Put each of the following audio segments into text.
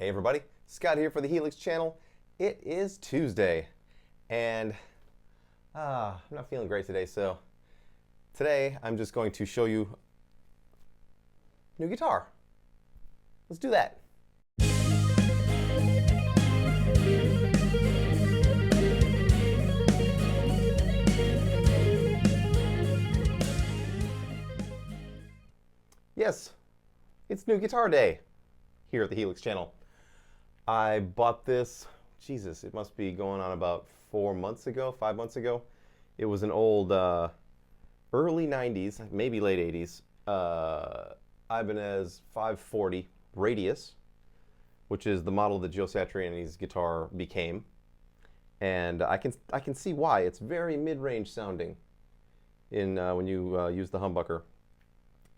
Hey everybody, Scott here for the Helix channel. It is Tuesday, and I'm not feeling great today, so today I'm just going to show you new guitar. Let's do that. Yes, it's new guitar day here at the Helix channel. I bought this, Jesus, it must be going on about 5 months ago. It was an old early 90s, maybe late 80s, Ibanez 540 Radius, which is the model that Joe Satriani's guitar became. And I can see why. It's very mid-range sounding in when you use the humbucker.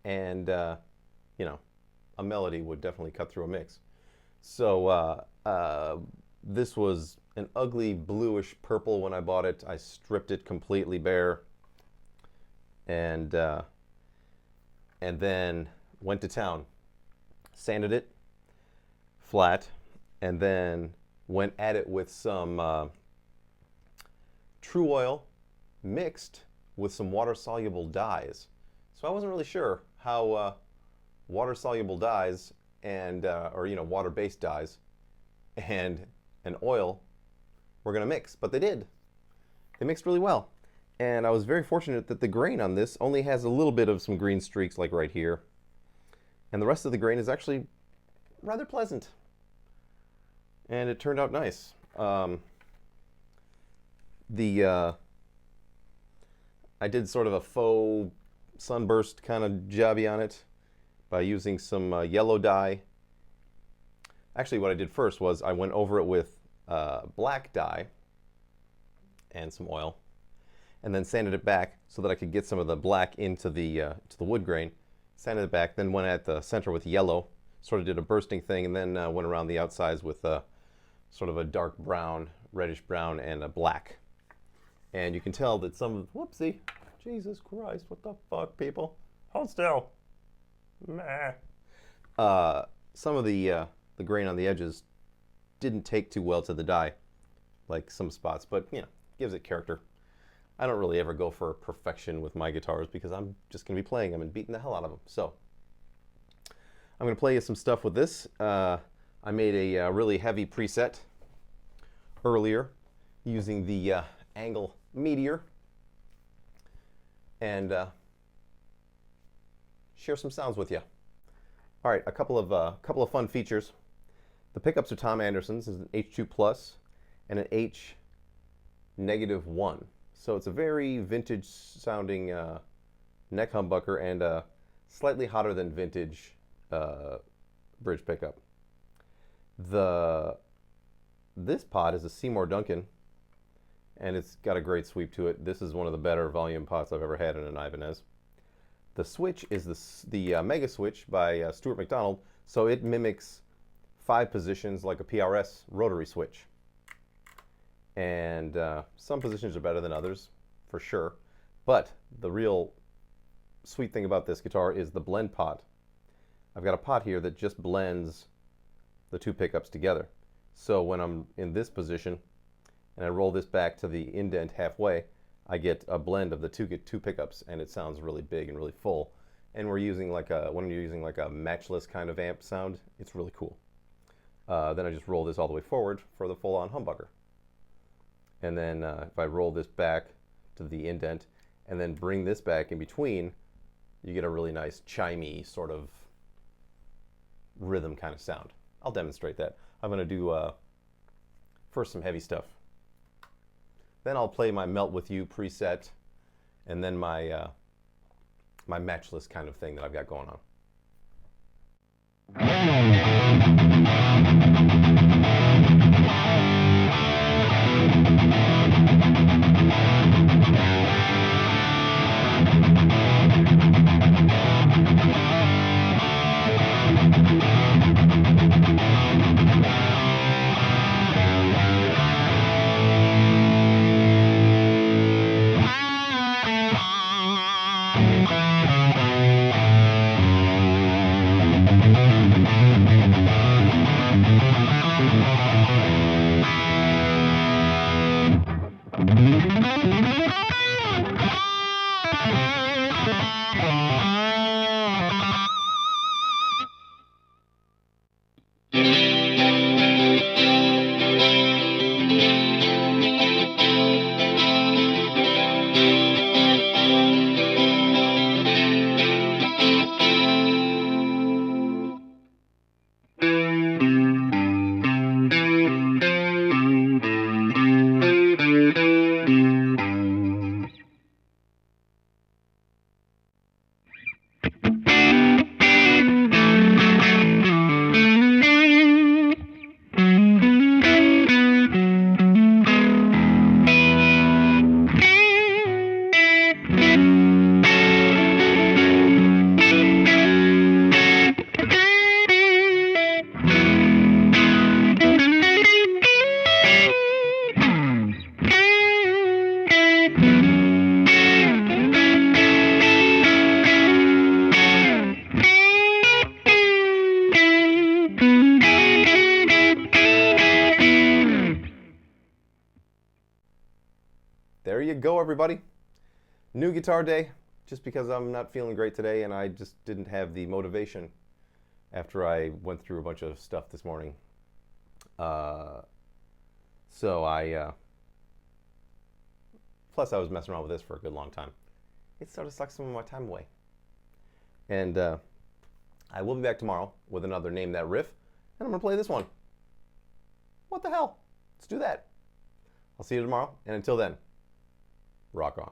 And, you know, a melody would definitely cut through a mix. So this was an ugly bluish purple when I bought it. I stripped it completely bare, and then went to town, sanded it flat, and then went at it with some True Oil mixed with some water-soluble dyes. So I wasn't really sure how water-soluble dyes and or water-based dyes and an oil were going to mix, but they did. They mixed really well, and I was very fortunate that the grain on this only has a little bit of some green streaks, like right here, and the rest of the grain is actually rather pleasant, and it turned out nice. I did sort of a faux sunburst kind of jobby on it by using some yellow dye. Actually, what I did first was I went over it with black dye and some oil, and then sanded it back so that I could get some of the black into the to the wood grain. Sanded it back, then went at the center with yellow, sort of did a bursting thing, and then went around the outsides with sort of a dark brown, reddish brown, and a black. And you can tell that some, whoopsie, Jesus Christ, what the fuck, people? Hold still. Meh. Some of the grain on the edges didn't take too well to the dye, like some spots, but gives it character. I don't really ever go for perfection with my guitars because I'm just going to be playing them and beating the hell out of them. So I'm going to play you some stuff with this. I made a really heavy preset earlier using the Angle Meteor, and share some sounds with you. All right, a couple of fun features. The pickups are Tom Anderson's, is an H2 Plus and an H-1. So it's a very vintage sounding neck humbucker and a slightly hotter than vintage bridge pickup. This pot is a Seymour Duncan, and it's got a great sweep to it. This is one of the better volume pots I've ever had in an Ibanez. The switch is the Mega Switch by Stuart McDonald, so it mimics 5 positions like a PRS rotary switch. And some positions are better than others, for sure. But the real sweet thing about this guitar is the blend pot. I've got a pot here that just blends the 2 pickups together. So when I'm in this position and I roll this back to the indent halfway, I get a blend of the two pickups, and it sounds really big and really full. And we're using when you're using like a matchless kind of amp sound, it's really cool. Then I just roll this all the way forward for the full-on humbucker. And then if I roll this back to the indent and then bring this back in between, you get a really nice chimey sort of rhythm kind of sound. I'll demonstrate that. I'm going to do first some heavy stuff. Then I'll play my Melt With You preset, and then my my matchless kind of thing that I've got going on. you go, everybody. New guitar day, just because I'm not feeling great today and I just didn't have the motivation after I went through a bunch of stuff this morning. Plus I was messing around with this for a good long time. It sort of sucks some of my time away. And I will be back tomorrow with another Name That Riff, and I'm going to play this one. What the hell? Let's do that. I'll see you tomorrow, and until then, rock on.